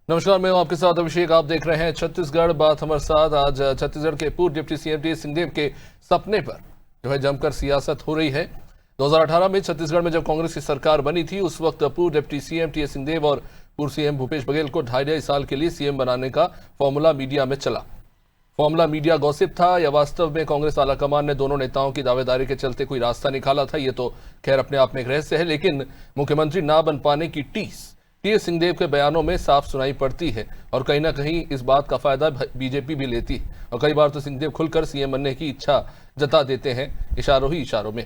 नमस्कार, मैं हूं आपके साथ अभिषेक। आप देख रहे हैं छत्तीसगढ़ बात हमारे साथ। आज छत्तीसगढ़ के पूर्व डिप्टी सीएम टीएस सिंहदेव के सपने पर जो है जमकर सियासत हो रही है। 2018 में छत्तीसगढ़ में जब कांग्रेस की सरकार बनी थी, उस वक्त पूर्व डिप्टी सीएम टीएस सिंहदेव और पूर्व सीएम भूपेश बघेल को 2.5 साल के लिए सीएम बनाने का फॉर्मूला मीडिया में चला। फॉर्मूला मीडिया गॉसिप था या वास्तव में कांग्रेस आलाकमान ने दोनों नेताओं की दावेदारी के चलते कोई रास्ता निकाला था, ये तो खैर अपने आप में एक रहस्य है। लेकिन मुख्यमंत्री ना बन पाने की टीस टीएस सिंहदेव के बयानों में साफ सुनाई पड़ती है और कहीं ना कहीं इस बात का फायदा बीजेपी भी लेती है। और कई बार तो सिंहदेव खुलकर सीएम बनने की इच्छा जता देते हैं, इशारों ही इशारों में।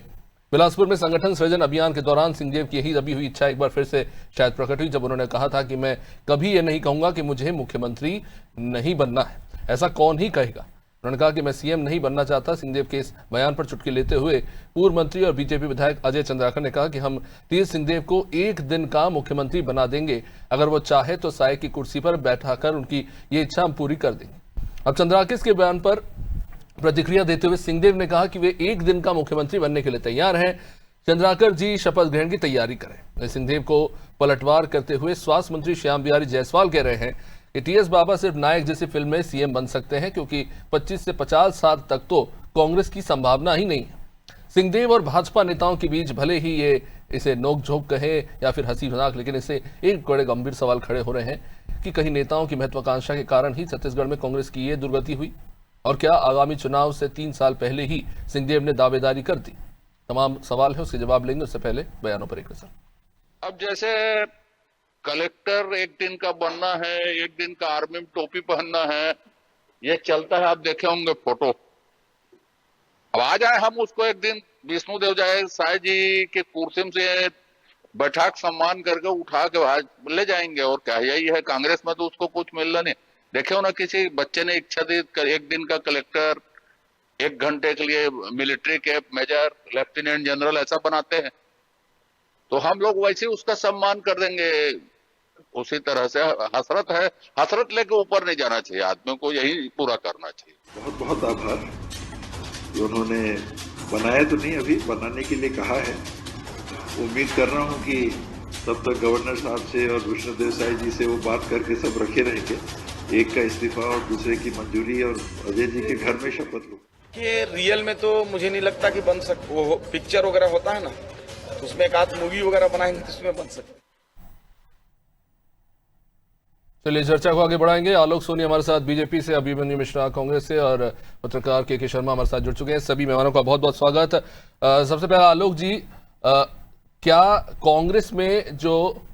बिलासपुर में संगठन सृजन अभियान के दौरान सिंहदेव की यही दबी हुई इच्छा एक बार फिर से शायद प्रकट हुई, जब उन्होंने कहा था कि मैं कभी ये नहीं कहूंगा कि मुझे मुख्यमंत्री नहीं बनना है। ऐसा कौन ही कहेगा। उन्होंने कहा कि मैं सीएम नहीं बनना चाहता। सिंहदेव के इस बयान पर चुटकी लेते हुए पूर्व मंत्री और बीजेपी विधायक अजय चंद्राकर ने कहा कि हम टीएस सिंहदेव को एक दिन का मुख्यमंत्री बना देंगे, अगर वो चाहे तो साय की कुर्सी पर बैठाकर उनकी ये इच्छा हम पूरी कर देंगे। अब चंद्राकर के बयान पर प्रतिक्रिया देते हुए सिंहदेव ने कहा कि वे एक दिन का मुख्यमंत्री बनने के लिए तैयार हैं। चंद्राकर जी शपथ ग्रहण की तैयारी करें। सिंहदेव को पलटवार करते हुए स्वास्थ्य मंत्री श्याम बिहारी जायसवाल कह रहे हैं कि टीएस बाबा सिर्फ नायक जैसी फिल्म में सीएम बन सकते हैं, क्योंकि 25 से 50 साल तक तो कांग्रेस की संभावना ही नहीं है। सिंहदेव और भाजपा नेताओं के बीच भले ही ये इसे नोकझोंक कहे या फिर हंसी मजाक, लेकिन इससे एक बड़े गंभीर सवाल खड़े हो रहे हैं कि कहीं नेताओं की महत्वाकांक्षा के कारण ही छत्तीसगढ़ में कांग्रेस की ये दुर्गति हुई, और क्या आगामी चुनाव से 3 साल पहले ही सिंहदेव ने दावेदारी कर दी। तमाम सवाल है, उसके जवाब लेंगे। उससे पहले बयानों पर एक नजर। अब जैसे कलेक्टर एक दिन का बनना है, एक दिन का आर्मी में टोपी पहनना है, ये चलता है। आप देखे होंगे फोटो। अब आ जाए हम उसको एक दिन विष्णुदेव जाए साय जी के कुर्सी से बैठा के सम्मान करके उठा के ले जाएंगे, और क्या यही है। कांग्रेस में तो उसको कुछ मिलना नहीं। देखे हो ना, किसी बच्चे ने इच्छा दी एक दिन का कलेक्टर, 1 घंटे के लिए military cap, major, lieutenant general ऐसा बनाते हैं, तो हम लोग वैसे उसका सम्मान कर देंगे। उसी तरह से हसरत है, हसरत लेके ऊपर नहीं जाना चाहिए। आदमी को यही पूरा करना चाहिए। बहुत बहुत आभार। उन्होंने बनाया तो नहीं, अभी बनाने के लिए कहा है। उम्मीद कर रहा हूं कि तब तक गवर्नर साहब से और विष्णुदेव साय जी से वो बात करके सब रखे रहेंगे। एक का इस्तीफा और दूसरे की मंजूरी, और अजय जी के घर में शपथ लो कि रियल में तो मुझे नहीं लगता कि बन वो पिक्चर वगैरह होता है ना, तो उसमें एक आध मूवी वगैरह बनाएंगे तो उसमें बन सकते। चलिए चर्चा को आगे बढ़ाएंगे। आलोक सोनी हमारे साथ बीजेपी से, अभिमन्यु मिश्रा कांग्रेस से और पत्रकार के शर्मा हमारे साथ जुड़ चुके हैं। सभी मेहमानों का बहुत बहुत स्वागत। सबसे पहले आलोक जी, क्या कांग्रेस में जो,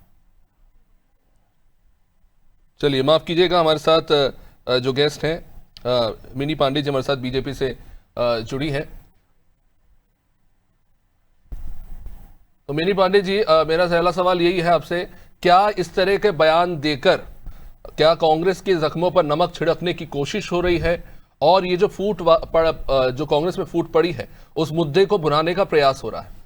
चलिए माफ कीजिएगा, हमारे साथ जो गेस्ट हैं मिनी पांडे जी हमारे साथ बीजेपी से जुड़ी हैं। तो मिनी पांडे जी, मेरा पहला सवाल यही है आपसे, क्या इस तरह के बयान देकर क्या कांग्रेस के जख्मों पर नमक छिड़कने की कोशिश हो रही है, और ये जो जो कांग्रेस में फूट पड़ी है उस मुद्दे को भुनाने का प्रयास हो रहा है?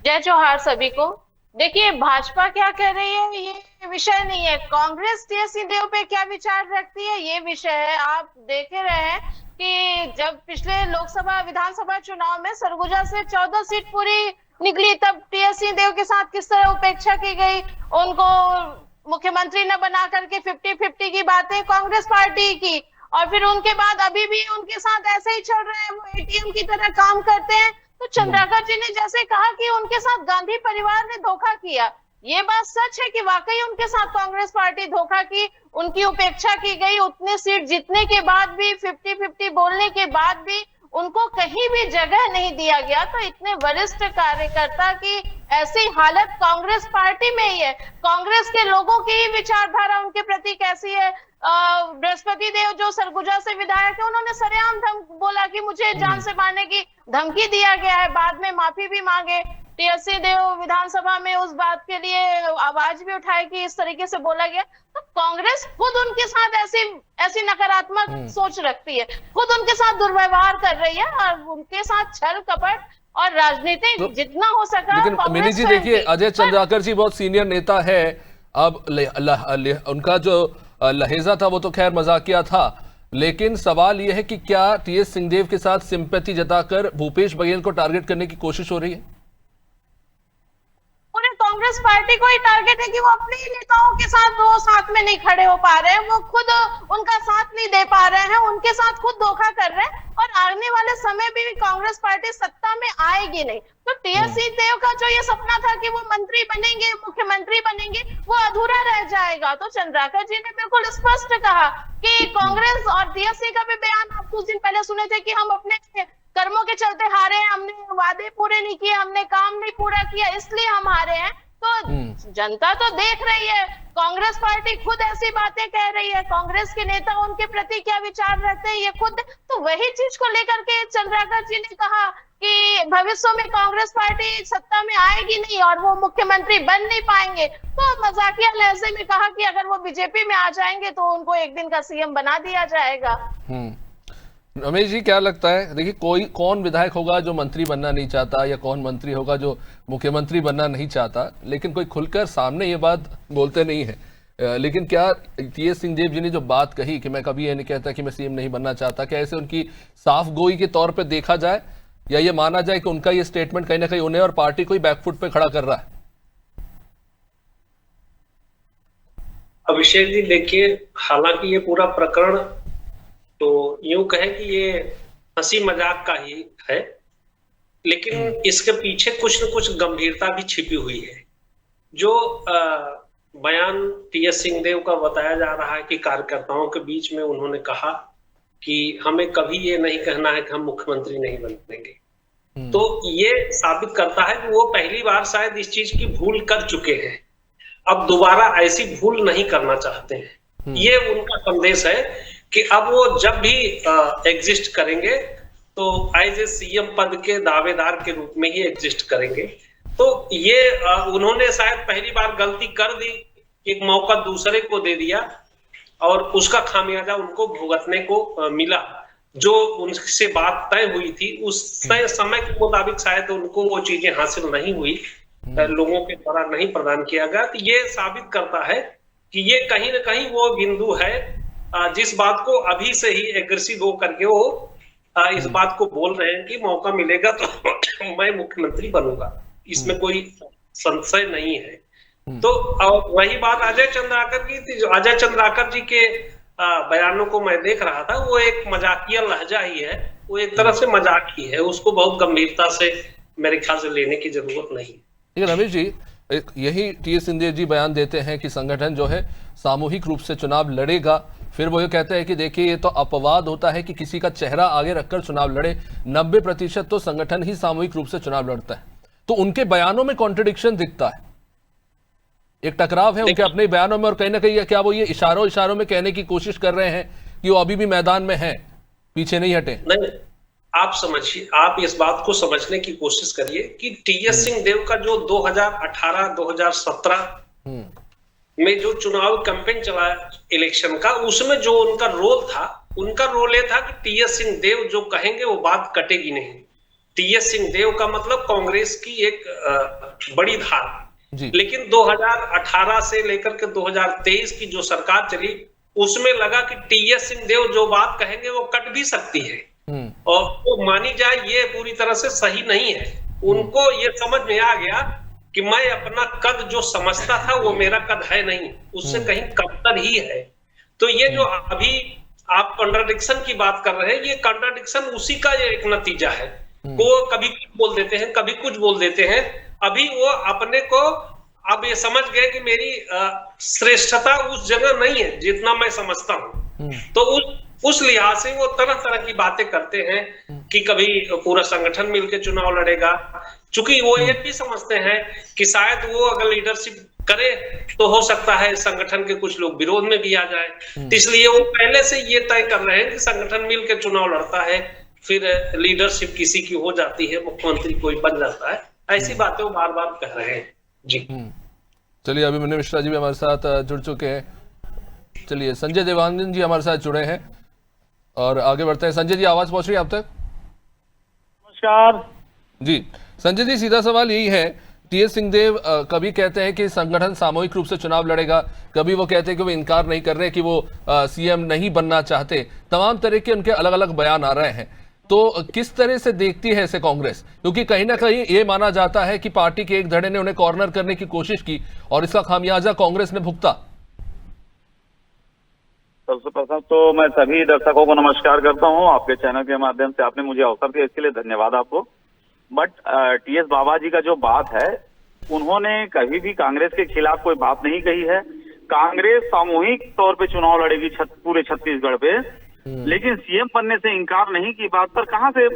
जय जोहार सभी को। देखिए, भाजपा क्या कर रही है ये विषय नहीं है। कांग्रेस टीएस सिंहदेव पे क्या विचार रखती है ये विषय है। आप देख रहे हैं कि जब पिछले लोकसभा विधानसभा चुनाव में सरगुजा से 14 सीट पूरी निकली, तब टीएस सिंहदेव के साथ किस तरह उपेक्षा की गई, उनको मुख्यमंत्री न बना करके 50-50 की बातें कांग्रेस पार्टी की, और फिर उनके बाद अभी भी उनके साथ ऐसे ही चल रहे हैं, वो एटीएम की तरह काम करते हैं। तो चंद्राकर जी ने जैसे कहा कि उनके साथ गांधी परिवार ने धोखा किया, ये बात सच है कि वाकई उनके साथ कांग्रेस पार्टी धोखा की, उनकी उपेक्षा की गई। उतने सीट जीतने के बाद भी, 50-50 बोलने के बाद भी उनको कहीं भी जगह नहीं दिया गया। तो इतने वरिष्ठ कार्यकर्ता की ऐसी हालत कांग्रेस पार्टी में ही है। कांग्रेस के लोगों की ही विचारधारा उनके प्रति कैसी है। बृहस्पति देव जो सरगुजा से विधायक है, उन्होंने सरेआम बोला कि मुझे जान से मारने की धमकी दिया गया है, बाद में माफी भी मांगे। टीएस सिंहदेव विधानसभा में उस बात के लिए आवाज भी उठाई कि इस तरीके से बोला गया। तो कांग्रेस खुद उनके साथ ऐसी नकारात्मक सोच रखती है, खुद उनके साथ दुर्व्यवहार कर रही है, और उनके साथ छल कपट और राजनीति तो, जितना हो सका। लेकिन मिनी जी देखिए, अजय चंद्राकर जी बहुत सीनियर नेता है। अब उनका जो लहेजा था वो तो खैर मजाकिया था, लेकिन सवाल यह है कि क्या टीएस सिंहदेव के साथ सिंपैथी जताकर भूपेश बघेल को टारगेट करने की कोशिश हो रही है? पूरे कांग्रेस पार्टी को ही टारगेट है कि वो अपने ही नेताओं के साथ वो साथ में नहीं खड़े हो पा रहे हैं, वो खुद उनका साथ नहीं दे पा रहे हैं, उनके साथ खुद धोखा कर रहे हैं और आने वाले समय भी कांग्रेस पार्टी सत्ता में आएगी नहीं। तो टीएस सिंहदेव का जो ये सपना था कि वो मंत्री बनेंगे, मुख्यमंत्री बनेंगे, वो अधूरा रह जाएगा। तो चंद्राकर जी ने बिल्कुल स्पष्ट कहा कि कांग्रेस और टीएस का भी बयान आप कुछ दिन पहले सुने थे कि हम अपने कर्मों के चलते हारे, हमने वादे पूरे नहीं किए, हमने काम नहीं पूरा किया, इसलिए हम हारे हैं। तो जनता तो देख रही है, कांग्रेस पार्टी खुद ऐसी बातें कह रही है, कांग्रेस के नेता उनके प्रति क्या विचार रहते हैं ये खुद, तो वही चीज को लेकर के चंद्राकर जी ने कहा कि भविष्य में कांग्रेस पार्टी सत्ता में आएगी नहीं और वो मुख्यमंत्री बन नहीं पाएंगे। तो मजाकिया लहजे में कहा कि अगर वो बीजेपी में आ जाएंगे तो उनको एक दिन का सीएम बना दिया जाएगा। रमेश जी, क्या लगता है, देखिए कौन विधायक होगा जो मंत्री बनना नहीं चाहता, या कौन मंत्री होगा जो मुख्यमंत्री बनना नहीं चाहता, लेकिन कोई खुलकर सामने ये बात बोलते नहीं है। लेकिन क्या टीएस सिंहदेव जी ने जो बात कही कि मैं कभी ये नहीं कहता कि मैं सीएम नहीं बनना चाहता, क्या ऐसे उनकी साफ गोई के तौर पर देखा जाए, या ये माना जाए कि उनका ये स्टेटमेंट कहीं ना कहीं उन्हें और पार्टी को ही बैकफुट पे खड़ा कर रहा है? अभिषेक जी देखिए, हालांकि ये पूरा प्रकरण तो यूं कहें कि ये हंसी मजाक का ही है, लेकिन इसके पीछे कुछ न कुछ गंभीरता भी छिपी हुई है। जो बयान टीएस सिंहदेव का बताया जा रहा है कि कार्यकर्ताओं के बीच में उन्होंने कहा कि हमें कभी ये नहीं कहना है कि हम मुख्यमंत्री नहीं बनेंगे, तो ये साबित करता है कि वो पहली बार शायद इस चीज की भूल कर चुके हैं, अब दोबारा ऐसी भूल नहीं करना चाहते हैं। ये उनका संदेश है कि अब वो जब भी एग्जिस्ट करेंगे तो एज ए सीएम पद के दावेदार के रूप में ही एग्जिस्ट करेंगे। तो ये उन्होंने शायद पहली बार गलती कर दी, एक मौका दूसरे को दे दिया और उसका खामियाजा उनको भुगतने को मिला। जो उनसे बात तय हुई थी उस तय समय के मुताबिक शायद उनको वो चीजें हासिल नहीं हुई, लोगों के द्वारा नहीं प्रदान किया गया। तो ये साबित करता है कि ये कहीं ना कहीं वो बिंदु है जिस बात को अभी से ही एग्रेसिव हो करके वो इस बात को बोल रहे हैं कि मौका मिलेगा तो मैं मुख्यमंत्री बनूंगा, इसमें कोई संशय नहीं है। तो वही बात अजय चंद्राकर की थी, जो अजय चंद्राकर जी के बयानों को मैं देख रहा था, वो एक मजाकिया लहजा ही है, वो एक तरह से मजाक ही है, उसको बहुत गंभीरता से मेरे ख्याल से लेने की जरूरत नहीं है। लेकिन रमेश जी, यही टीएस सिंहदेव जी बयान देते हैं कि संगठन जो है सामूहिक रूप से चुनाव लड़ेगा, फिर वो ये कहते हैं कि देखिए ये तो अपवाद होता है कि किसी का चेहरा आगे रखकर चुनाव लड़े, 90% तो संगठन ही सामूहिक रूप से चुनाव लड़ता है। तो उनके बयानों में कॉन्ट्रडिक्शन दिखता है, एक टकराव है उनके अपने बयानों में, और कहीं ना कहीं क्या वो ये इशारों में कहने की कोशिश कर रहे हैं कि वो अभी भी मैदान में है, पीछे नहीं हटे? नहीं, आप समझिए, आप इस बात को समझने की कोशिश करिए कि टीएस सिंहदेव का जो 2018-2017 में जो चुनाव कैंपेन चला इलेक्शन का, उसमें जो उनका रोल ये था कि टीएस सिंहदेव जो कहेंगे वो बात कटेगी नहीं। टीएस सिंहदेव का मतलब कांग्रेस की एक बड़ी धार। लेकिन 2018 से लेकर के 2023 की जो सरकार चली, उसमें लगा कि टीएस सिंहदेव जो बात कहेंगे वो कट भी सकती है और वो मानी जाए, ये पूरी तरह से सही नहीं है। उनको ये समझ में आ गया कि मैं अपना कद जो समझता था वो मेरा कद है नहीं, उससे कहीं कमतर ही है। तो ये जो अभी आप कॉन्ट्राडिक्शन की बात कर रहे हैं, ये कॉन्ट्राडिक्शन उसी का एक नतीजा है। वो कभी कुछ बोल देते हैं, कभी कुछ बोल देते हैं। अभी वो अपने को अब ये समझ गए कि मेरी श्रेष्ठता उस जगह नहीं है जितना मैं समझता हूँ। तो उस लिहाज से वो तरह तरह की बातें करते हैं कि कभी पूरा संगठन मिलकर चुनाव लड़ेगा, चूंकि वो ये भी समझते हैं कि शायद वो अगर लीडरशिप करे तो हो सकता है संगठन के कुछ लोग विरोध में भी आ जाए। इसलिए वो पहले से ये तय कर रहे हैं कि संगठन मिलकर चुनाव लड़ता है, फिर लीडरशिप किसी की हो जाती है, मुख्यमंत्री कोई बन जाता है। ऐसी बातें वो बार बार कह रहे हैं जी। चलिए, अभिमन्यु मिश्रा जी भी हमारे साथ जुड़ चुके हैं। चलिए, संजय देवानंद जी हमारे साथ जुड़े हैं और आगे बढ़ते हैं। संजय जी, आवाज पहुंच रही है आप तक? नमस्कार जी। संजय जी, सीधा सवाल यही है, टीएस सिंहदेव कभी कहते हैं कि संगठन सामूहिक रूप से चुनाव लड़ेगा, कभी वो कहते हैं कि वो इनकार नहीं कर रहे कि वो सीएम नहीं बनना चाहते। तमाम तरह के उनके अलग अलग बयान आ रहे हैं, तो किस तरह से देखती है इसे कांग्रेस? क्योंकि कहीं ना कहीं ये माना जाता है कि पार्टी के एक धड़े ने उन्हें कॉर्नर करने की कोशिश की और इसका खामियाजा कांग्रेस ने भुगता। सबसे प्रथम तो मैं सभी दर्शकों को नमस्कार करता हूं। आपके चैनल के माध्यम से आपने मुझे अवसर दिया, इसके लिए धन्यवाद आपको। बट टीएस बाबा जी का जो बात है, उन्होंने कभी भी कांग्रेस के खिलाफ कोई बात नहीं कही है। कांग्रेस सामूहिक तौर पे चुनाव लड़ेगी पूरे छत्तीसगढ़ पे, लेकिन सीएम बनने से इनकार नहीं की बात पर कहां से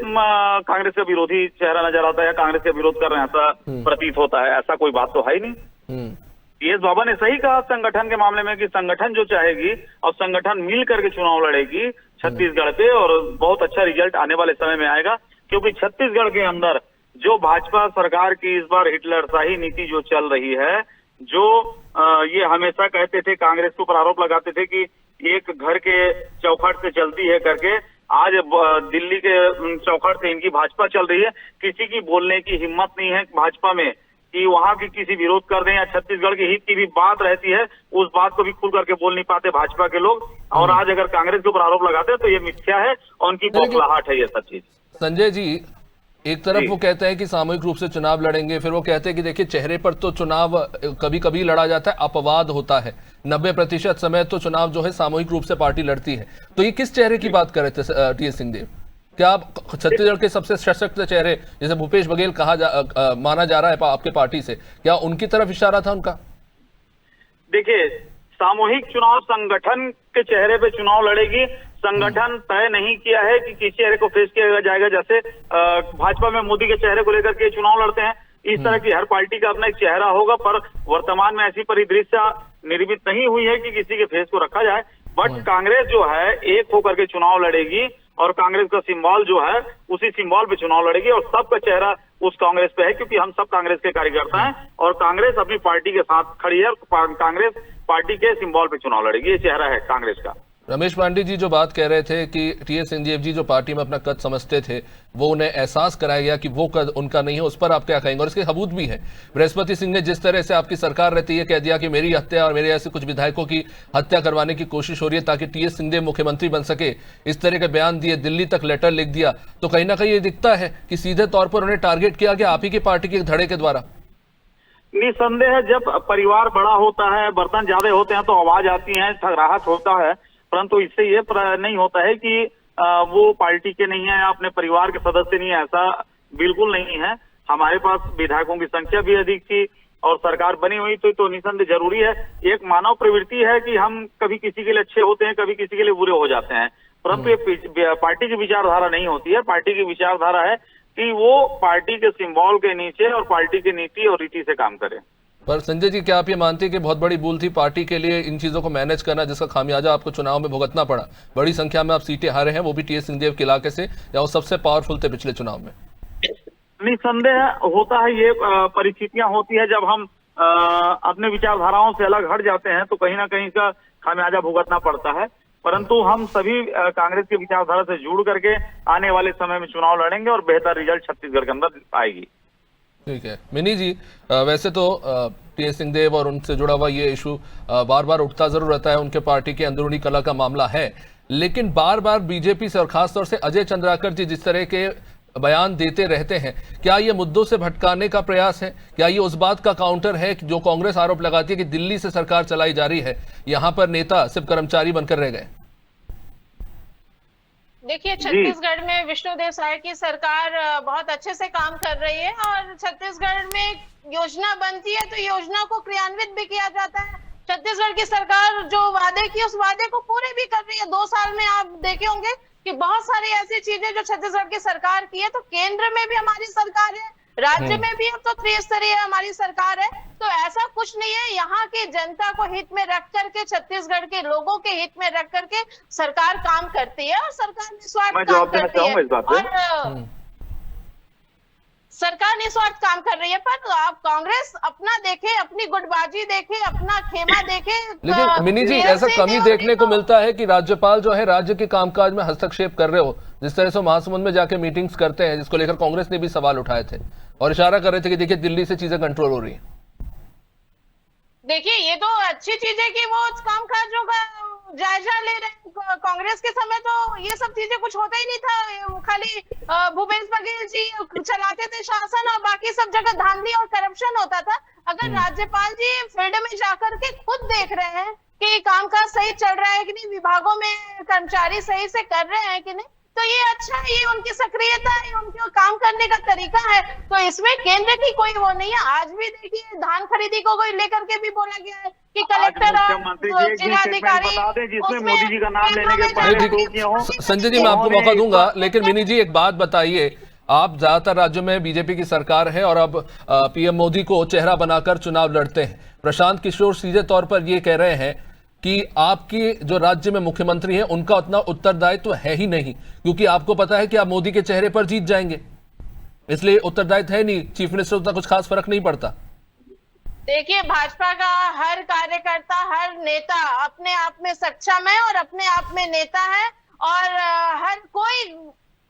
कांग्रेस का विरोधी चेहरा नजर आता है या कांग्रेस का विरोध कर रहे हैं ऐसा प्रतीत होता है। ऐसा कोई बात तो है ही नहीं। टीएस बाबा ने सही कहा संगठन के मामले में कि संगठन जो चाहेगी और संगठन मिल करके चुनाव लड़ेगी छत्तीसगढ़ पे, और बहुत अच्छा रिजल्ट आने वाले समय में आएगा। क्योंकि छत्तीसगढ़ के अंदर जो भाजपा सरकार की इस बार हिटलरशाही नीति जो चल रही है, जो ये हमेशा कहते थे, कांग्रेस के ऊपर आरोप लगाते थे कि एक घर के चौखट से चलती है करके, आज दिल्ली के चौखट से इनकी भाजपा चल रही है। किसी की बोलने की हिम्मत नहीं है भाजपा में कि वहां की किसी विरोध कर दें, या छत्तीसगढ़ के हित की भी बात रहती है, उस बात को भी खुल करके बोल नहीं पाते भाजपा के लोग। और आज अगर कांग्रेस के ऊपर आरोप लगाते हैं तो ये मिथ्या है और उनकी बौखलाहट है ये सब चीज। संजय जी, एक तरफ वो कहते हैं कि सामूहिक रूप से चुनाव लड़ेंगे, फिर वो कहते हैं कि देखिए चेहरे पर तो चुनाव कभी कभी लड़ा जाता है, अपवाद होता है, 90% समय तो चुनाव जो है सामूहिक रूप से पार्टी लड़ती है। तो ये किस चेहरे की बात कर रहे थे टीएस सिंहदेव? क्या छत्तीसगढ़ के सबसे सशक्त चेहरे जैसे भूपेश बघेल माना जा रहा है आपके पार्टी से, क्या उनकी तरफ इशारा था उनका? देखिए, सामूहिक चुनाव संगठन के चेहरे पे चुनाव लड़ेगी। संगठन तय नहीं किया है कि किस चेहरे को फेस किया जाएगा। जैसे भाजपा में मोदी के चेहरे को लेकर के चुनाव लड़ते हैं, इस तरह की हर पार्टी का अपना एक चेहरा होगा। पर वर्तमान में ऐसी परिदृश्य निर्मित नहीं हुई है कि किसी के फेस को रखा जाए। बट कांग्रेस जो है एक होकर के चुनाव लड़ेगी और कांग्रेस का सिंबल जो है उसी सिंबल पे चुनाव लड़ेगी, और सबका चेहरा उस कांग्रेस पे है, क्योंकि हम सब कांग्रेस के कार्यकर्ता हैं और कांग्रेस अपनी पार्टी के साथ खड़ी है। कांग्रेस पार्टी के सिंबल पे चुनाव लड़ेगी, ये चेहरा है कांग्रेस का। रमेश पांडे जी जो बात कह रहे थे कि टीएस सिंहदेव जी जो पार्टी में अपना कद समझते थे, वो उन्हें एहसास कराया गया कि वो कद उनका नहीं है, उस पर आप क्या कहेंगे? और इसके सबूत भी है। बृहस्पति सिंह ने जिस तरह से आपकी सरकार रहती है कह दिया कि मेरी हत्या और मेरे ऐसे कुछ विधायकों की हत्या करवाने की कोशिश हो रही है ताकि टीएस सिंहदेव मुख्यमंत्री बन सके, इस तरह के बयान दिए, दिल्ली तक लेटर लिख दिया। तो कहीं ना कहीं ये दिखता है कि सीधे तौर पर उन्हें टारगेट किया गया आप ही की पार्टी के धड़े के द्वारा। निसंदेह जब परिवार बड़ा होता है, बर्तन ज्यादा होते हैं तो आवाज आती है, राहत होता है, परंतु इससे ये नहीं होता है कि वो पार्टी के नहीं है या अपने परिवार के सदस्य नहीं है। ऐसा बिल्कुल नहीं है। हमारे पास विधायकों की संख्या भी अधिक थी और सरकार बनी हुई तो निसंदेह जरूरी है। एक मानव प्रवृत्ति है कि हम कभी किसी के लिए अच्छे होते हैं, कभी किसी के लिए बुरे हो जाते हैं, परंतु ये पार्टी की विचारधारा नहीं होती है। पार्टी की विचारधारा है कि वो पार्टी के सिंबल के नीचे और पार्टी की नीति और रीति से काम करे। पर संजय जी, क्या आप ये मानते हैं कि बहुत बड़ी भूल थी पार्टी के लिए इन चीजों को मैनेज करना, जिसका खामियाजा आपको चुनाव में भुगतना पड़ा? बड़ी संख्या में आप सीटें हारे हैं, वो भी टीएस सिंहदेव के इलाके से, या वो सबसे पावरफुल थे पिछले चुनाव में? निसंदेह होता है, ये परिस्थितियां होती है जब हम अपने विचारधाराओं से अलग हट जाते हैं तो कहीं ना कहीं इसका खामियाजा भुगतना पड़ता है। परंतु हम सभी कांग्रेस की विचारधारा से जुड़ करके आने वाले समय में चुनाव लड़ेंगे और बेहतर रिजल्ट छत्तीसगढ़ के अंदर आएगी। ठीक है मिनी जी, वैसे तो टीएस सिंहदेव और उनसे जुड़ा हुआ ये इशू बार बार उठता जरूर रहता है, उनके पार्टी के अंदरूनी कलह का मामला है, लेकिन बार बार बीजेपी से और खासतौर से अजय चंद्राकर जी जिस तरह के बयान देते रहते हैं, क्या ये मुद्दों से भटकाने का प्रयास है? क्या ये उस बात का काउंटर है कि जो कांग्रेस आरोप लगाती है कि दिल्ली से सरकार चलाई जा रही है, यहाँ पर नेता सिर्फ कर्मचारी बनकर रह गए? देखिए, छत्तीसगढ़ में विष्णुदेव साय की सरकार बहुत अच्छे से काम कर रही है और छत्तीसगढ़ में योजना बनती है तो योजना को क्रियान्वित भी किया जाता है। छत्तीसगढ़ की सरकार जो वादे की उस वादे को पूरे भी कर रही है। 2 साल में आप देखे होंगे कि बहुत सारी ऐसी चीजें जो छत्तीसगढ़ की सरकार की है, तो केंद्र में भी हमारी सरकार है, राज्य में भी अब तो त्रिस्तरीय हमारी सरकार है। तो ऐसा कुछ नहीं है, यहाँ की जनता को हित में रख करके, छत्तीसगढ़ के लोगों के हित में रख करके सरकार काम करती है और सरकार निस्वार्थ काम करती है और सरकार निस्वार्थ काम कर रही है। पर आप कांग्रेस अपना देखे, अपनी गुटबाजी देखे, अपना खेमा देखे। लेकिन मिनी जी, ऐसा कमी देखने को मिलता है कि राज्यपाल जो है राज्य के कामकाज में हस्तक्षेप कर रहे हो, जिस तरह से महासमुंद में जाके मीटिंग्स करते हैं, जिसको लेकर कांग्रेस ने भी सवाल उठाए थे और इशारा कर रहे थे कि देखिए दिल्ली से चीजें कंट्रोल हो रही है। देखिए, ये तो अच्छी चीज है कि वो कामकाजों का जायजा ले रहे हैं। कांग्रेस के समय तो ये सब चीजें कुछ होता ही नहीं था, खाली भूपेश बघेल जी चलाते थे शासन और बाकी सब जगह धांधली और करप्शन होता था। अगर राज्यपाल जी फील्ड में जाकर के खुद देख रहे हैं कि कामकाज सही चल रहा है कि नहीं, विभागों में कर्मचारी सही से कर रहे हैं कि नहीं, तो ये अच्छा है, ये उनकी सक्रियता है, उनके काम करने का तरीका है। तो इसमें केंद्र की कोई वो नहीं है। आज भी देखिए धान खरीदी को कोई लेकर के भी बोला गया है कि कलेक्टर और जिलाधिकारी जिसमें मोदी जी का नाम लेने के बाद संजय जी मैं आपको मौका दूंगा, लेकिन मिनी जी एक बात बताइए, आप ज्यादातर राज्यों में बीजेपी की सरकार है और अब पीएम मोदी को चेहरा बनाकर चुनाव लड़ते हैं। प्रशांत किशोर सीधे तौर पर ये कह रहे हैं कि आपकी जो राज्य में मुख्यमंत्री हैं उनका उतना उत्तरदायित्व है ही नहीं, क्योंकि आपको पता है कि आप मोदी के चेहरे पर जीत जाएंगे, इसलिए उत्तरदायित्व है नहीं, चीफ मिनिस्टर उतना कुछ खास फर्क नहीं पड़ता। देखिए भाजपा का हर कार्यकर्ता, हर नेता अपने आप में सक्षम है और अपने आप में नेता है, और हर कोई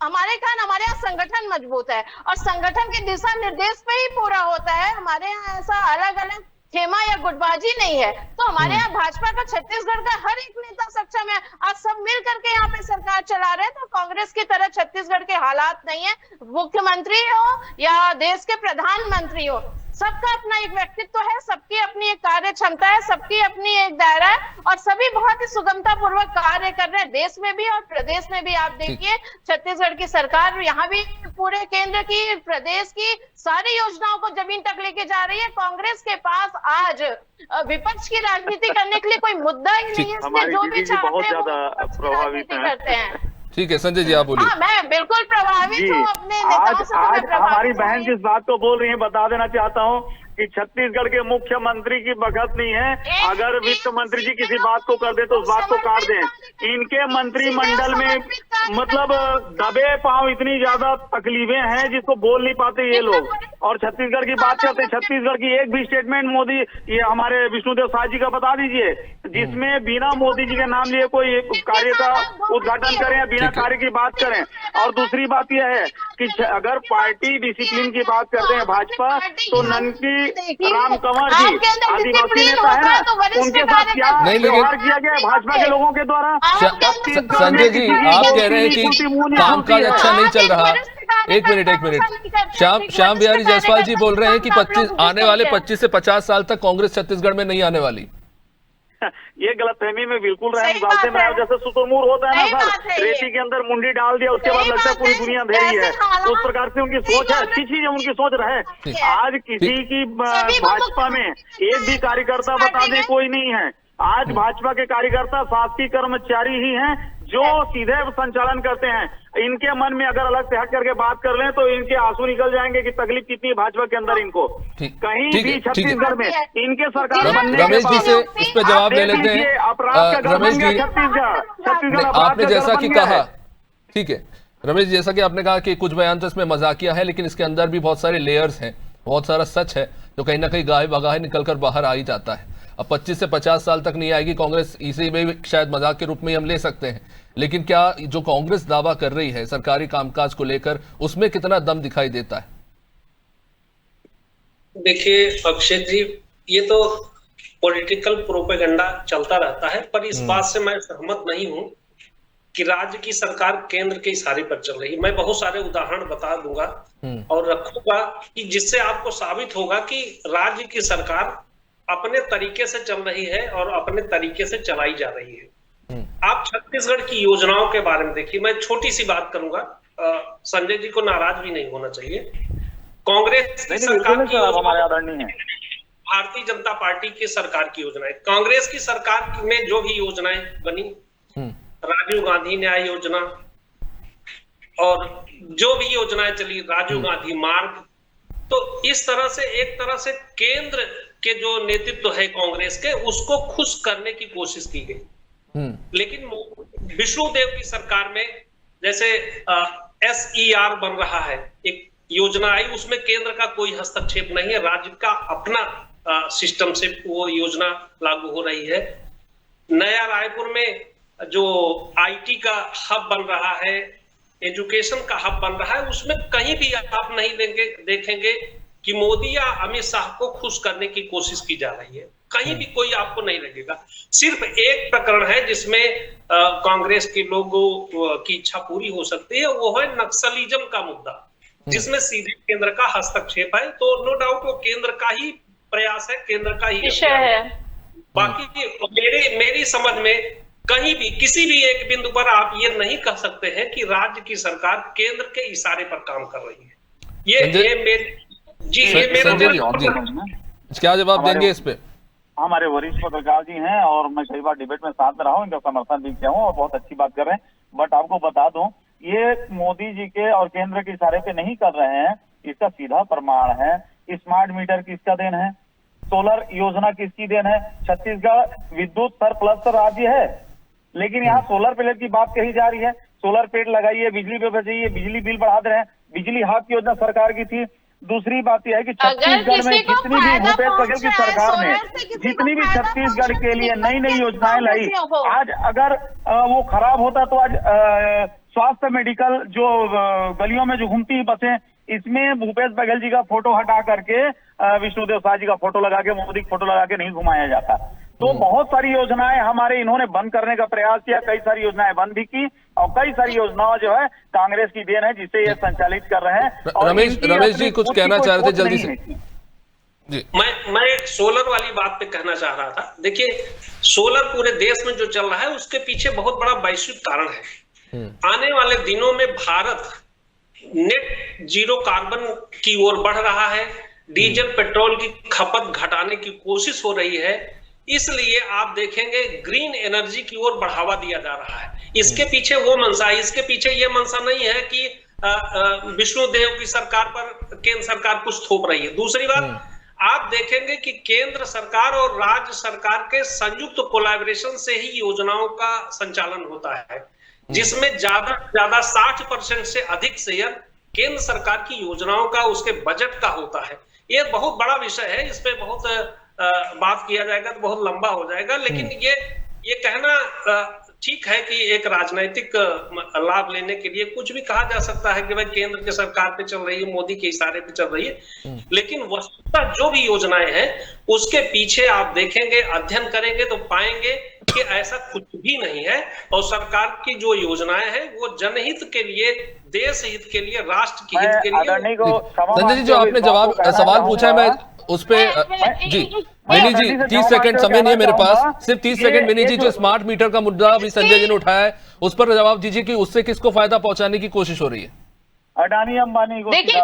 हमारे यहाँ संगठन मजबूत है और संगठन के दिशा निर्देश पे ही पूरा होता है। हमारे यहाँ ऐसा अलग अलग खेमा या गुटबाजी नहीं है। तो हमारे यहाँ भाजपा का छत्तीसगढ़ का हर एक नेता सक्षम है। आज सब मिल करके यहाँ पे सरकार चला रहे हैं, तो कांग्रेस की तरह छत्तीसगढ़ के हालात नहीं है। मुख्यमंत्री हो या देश के प्रधानमंत्री हो, सबका अपना एक व्यक्तित्व है, सबकी अपनी एक कार्य क्षमता है, सबकी अपनी एक दायरा है और सभी बहुत ही सुगमता पूर्वक कार्य कर रहे हैं, देश में भी और प्रदेश में भी। आप देखिए छत्तीसगढ़ की सरकार यहाँ भी पूरे केंद्र की, प्रदेश की सारी योजनाओं को जमीन तक लेके जा रही है। कांग्रेस के पास आज विपक्ष की राजनीति करने के लिए कोई मुद्दा ही नहीं है, इसलिए जो भी चाहते हैं प्रभावित करते हैं। ठीक है संजय जी आप बोलिए। हाँ, मैं बिल्कुल प्रभावित हूँ अपने नेताओं से। आज हमारी बहन जिस बात को बोल रही है बता देना चाहता हूँ कि छत्तीसगढ़ के मुख्यमंत्री की बखत नहीं है। अगर वित्त मंत्री जी किसी बात को कर दे तो उस बात को काट दें। इनके मंत्रिमंडल में मतलब दबे पांव इतनी ज्यादा तकलीफें हैं जिसको बोल नहीं पाते ये लोग। और छत्तीसगढ़ की बात करते हैं, छत्तीसगढ़ की एक भी स्टेटमेंट मोदी ये हमारे विष्णुदेव साय जी का बता दीजिए जिसमें बिना मोदी जी के नाम लिए कोई कार्य का उद्घाटन करें या बिना कार्य की बात करें। और दूसरी बात यह है कि अगर पार्टी डिसिप्लिन की बात करते हैं भाजपा, तो ननकी राम कंवर जी आदिवासी नेता है ना, उनके साथ क्या व्यवहार किया गया है भाजपा के लोगों के द्वारा। संजय जी आप कह रहे हैं कि कामकाज अच्छा नहीं चल रहा। एक मिनट श्याम बिहारी जायसवाल जी बोल रहे हैं कि आने वाले 25 से 50 साल तक कांग्रेस छत्तीसगढ़ में नहीं आने वाली। ये गलतफहमी में बिल्कुल रहे डालते में जैसे शुतुरमुर्ग होता है ना सर, रेती के अंदर मुंडी डाल दिया उसके बाद लगता है पूरी दुनिया अंधेरी है। तो उस प्रकार से उनकी सोच है, अच्छी चीज है उनकी सोच रहे। आज किसी की भाजपा में एक भी कार्यकर्ता बता दे कोई नहीं है। आज भाजपा के कार्यकर्ता शासकीय कर्मचारी ही हैं जो सीधे संचालन करते हैं। इनके मन में अगर अलग से हट करके बात कर लें तो इनके आंसू निकल जाएंगे कि तकलीफ कितनी है भाजपा के अंदर इनको। कहीं भी छत्तीसगढ़ में इनके सरकार बनने रमेश जी से इस पे जवाब ले लेते हैं। रमेश जी आपने जैसा कि कहा, ठीक है रमेश जी, जैसा कि आपने कहा कि कुछ बयान तो इसमें मजाकिया है लेकिन इसके अंदर भी बहुत सारे लेयर्स हैं, बहुत सारा सच है जो कहीं ना कहीं गाहे बगाहे निकल कर बाहर आ ही जाता है। अब 25 से 50 साल तक नहीं आएगी कांग्रेस, इसे भी शायद मजाक के रूप में हम ले सकते हैं, लेकिन क्या जो कांग्रेस दावा कर रही है सरकारी कामकाज को लेकर उसमें कितना दम दिखाई देता है? देखिए अक्षय जी, ये तो पॉलिटिकल प्रोपेगेंडा चलता रहता है, पर इस बात से मैं सहमत नहीं हूं कि राज्य की सरकार केंद्र के इशारे पर चल रही है। मैं बहुत सारे उदाहरण बता दूंगा और रखूंगा कि जिससे आपको साबित होगा कि राज्य की सरकार अपने तरीके से चल रही है और अपने तरीके से चलाई जा रही है। आप छत्तीसगढ़ की योजनाओं के बारे में देखिए, मैं छोटी सी बात करूंगा, संजय जी को नाराज भी नहीं होना चाहिए। कांग्रेस की सरकार की हमारे आदरणीय है, भारतीय जनता पार्टी की सरकार की योजनाएं, कांग्रेस की सरकार में जो भी योजनाएं बनी, राजीव गांधी न्याय योजना और जो भी योजनाएं चली, राजीव गांधी मार्ग, तो इस तरह से एक तरह से केंद्र के जो नेतृत्व है कांग्रेस के, उसको खुश करने की कोशिश की गई। लेकिन विष्णुदेव की सरकार में जैसे SER बन रहा है, एक योजना आई, उसमें केंद्र का कोई हस्तक्षेप नहीं है, राज्य का अपना सिस्टम से वो योजना लागू हो रही है। नया रायपुर में जो IT का हब बन रहा है, एजुकेशन का हब बन रहा है, उसमें कहीं भी आप नहीं देखेंगे कि मोदी या अमित शाह को खुश करने की कोशिश की जा रही है। कहीं भी कोई आपको नहीं लगेगा। सिर्फ एक प्रकरण है जिसमें कांग्रेस के लोगों की इच्छा पूरी हो सकती है, वो है नक्सलिज्म का मुद्दा, जिसमें सीधे केंद्र का हस्तक्षेप है। तो नो डाउट वो केंद्र का ही प्रयास है, केंद्र का ही विषय है। बाकी मेरी समझ में कहीं भी किसी भी एक बिंदु पर आप ये नहीं कह सकते हैं कि राज्य की सरकार केंद्र के इशारे पर काम कर रही है। ये क्या जवाब देंगे इस पे? हमारे वरिष्ठ पत्रकार जी हैं और मैं कई बार डिबेट में साथ में रहा हूँ, इनका समर्थन भी किया हूँ और बहुत अच्छी बात कर रहे हैं। बट आपको बता दूं, ये मोदी जी के और केंद्र के इशारे पे नहीं कर रहे हैं, इसका सीधा प्रमाण है। स्मार्ट मीटर किसका देन है? सोलर योजना किसकी देन है? छत्तीसगढ़ विद्युत सरप्लस राज्य है, लेकिन यहाँ सोलर प्लेट की बात कही जा रही है। सोलर प्लेट लगाइए, बिजली पे बचाइए, बिजली बिल बढ़ा दे रहे हैं। बिजली हाथ योजना सरकार की थी। दूसरी बात यह है कि छत्तीसगढ़ में जितनी भी भूपेश बघेल की सरकार ने जितनी भी छत्तीसगढ़ के लिए नई नई योजनाएं लाई, आज अगर वो खराब होता तो आज स्वास्थ्य मेडिकल जो गलियों में जो घूमती बसें, इसमें भूपेश बघेल जी का फोटो हटा करके विष्णुदेव साय जी का फोटो लगा के, मोदी का फोटो लगा के नहीं घुमाया जाता। तो बहुत सारी योजनाएं हमारे इन्होंने बंद करने का प्रयास किया, कई सारी योजनाएं बंद भी की और कई सारी योजनाओं जो है कांग्रेस की देन है जिसे ये संचालित कर रहे हैं। रमेश जी कुछ कहना चाह रहे थे जल्दी से जी। मैं सोलर वाली बात पे कहना चाह रहा था। देखिए, सोलर पूरे देश में जो चल रहा है उसके पीछे बहुत बड़ा वैश्विक कारण है। आने वाले दिनों में भारत नेट जीरो कार्बन की ओर बढ़ रहा है, डीजल पेट्रोल की खपत घटाने की कोशिश हो रही है, इसलिए आप देखेंगे ग्रीन एनर्जी की ओर बढ़ावा दिया जा रहा है। इसके पीछे वो मंशा है, इसके पीछे ये मंशा नहीं है कि विष्णुदेव की सरकार पर केंद्र सरकार कुछ थोप रही है। दूसरी बात, आप देखेंगे कि केंद्र सरकार और राज्य सरकार के संयुक्त कोलैबोरेशन से ही योजनाओं का संचालन होता है, जिसमें ज्यादा 60% से अधिक शेयर केंद्र सरकार की योजनाओं का, उसके बजट का होता है। ये बहुत बड़ा विषय है, इस पे बहुत बात किया जाएगा तो बहुत लंबा हो जाएगा। लेकिन ये कहना ठीक है कि एक राजनीतिक लाभ लेने के लिए कुछ भी कहा जा सकता है कि भाई केंद्र की सरकार पे चल रही है, मोदी के इशारे पे चल रही है, लेकिन वस्तुतः जो भी योजनाएं हैं उसके पीछे आप देखेंगे, अध्ययन करेंगे तो पाएंगे कि ऐसा कुछ भी नहीं है। और सरकार की जो योजनाएं हैं वो जनहित के लिए, देश हित के लिए, राष्ट्र की हित के लिए। संजय जी, जो आपने सवाल पूछा है, मैं उस पे जी मिनी जी 30 सेकंड समय नहीं है मेरे पास, सिर्फ 30 सेकंड। मिनी जी, जो स्मार्ट मीटर का मुद्दा अभी संजय जी ने उठाया है उस पर जवाब दीजिए कि उससे किसको फायदा पहुंचाने की कोशिश हो रही है? अडानी अंबानी को। देखिए,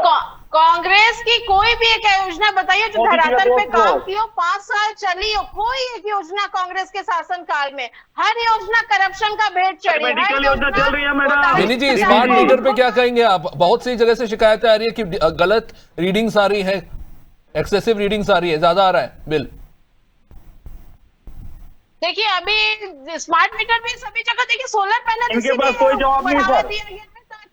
कांग्रेस की कोई भी एक योजना बताइए जो धरातल पे काम की हो, 5 साल चली हो, कोई एक योजना कांग्रेस के शासनकाल में। हर योजना करप्शन का भेंट चढ़ी है। योजना चल रही है मैडम। मिनी जी, स्मार्ट मीटर पे क्या कहेंगे आप? बहुत सी जगह से शिकायतें आ रही है कि गलत रीडिंग्स आ रही है, एक्सेसिव रीडिंग्स आ रही है, ज्यादा आ रहा है बिल। देखिए, अभी स्मार्ट मीटर में सभी जगह देखिए सोलर पैनल, इनके पास कोई जवाब नहीं सर,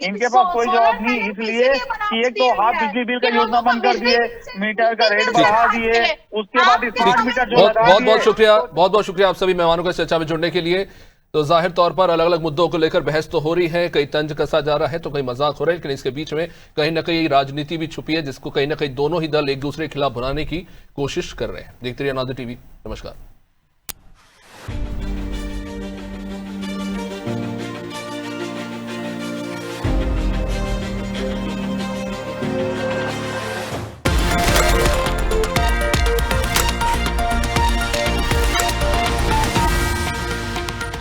इनके पास कोई जवाब नहीं, इसलिए कि एक तो हाफ बिजली बिल का योजना बंद कर दिए, मीटर का रेट बढ़ा दिए, उसके बाद स्मार्ट मीटर जो बहुत बहुत शुक्रिया आप सभी मेहमानों को इस चर्चा में जुड़ने के लिए। तो जाहिर तौर पर अलग अलग मुद्दों को लेकर बहस तो हो रही है, कहीं तंज कसा जा रहा है तो कहीं मजाक हो रहा है, लेकिन इसके बीच में कहीं ना कहीं राजनीति भी छुपी है, जिसको कहीं ना कहीं दोनों ही दल एक दूसरे के खिलाफ बनाने की कोशिश कर रहे हैं। देखते रहिए अनादर टीवी। नमस्कार।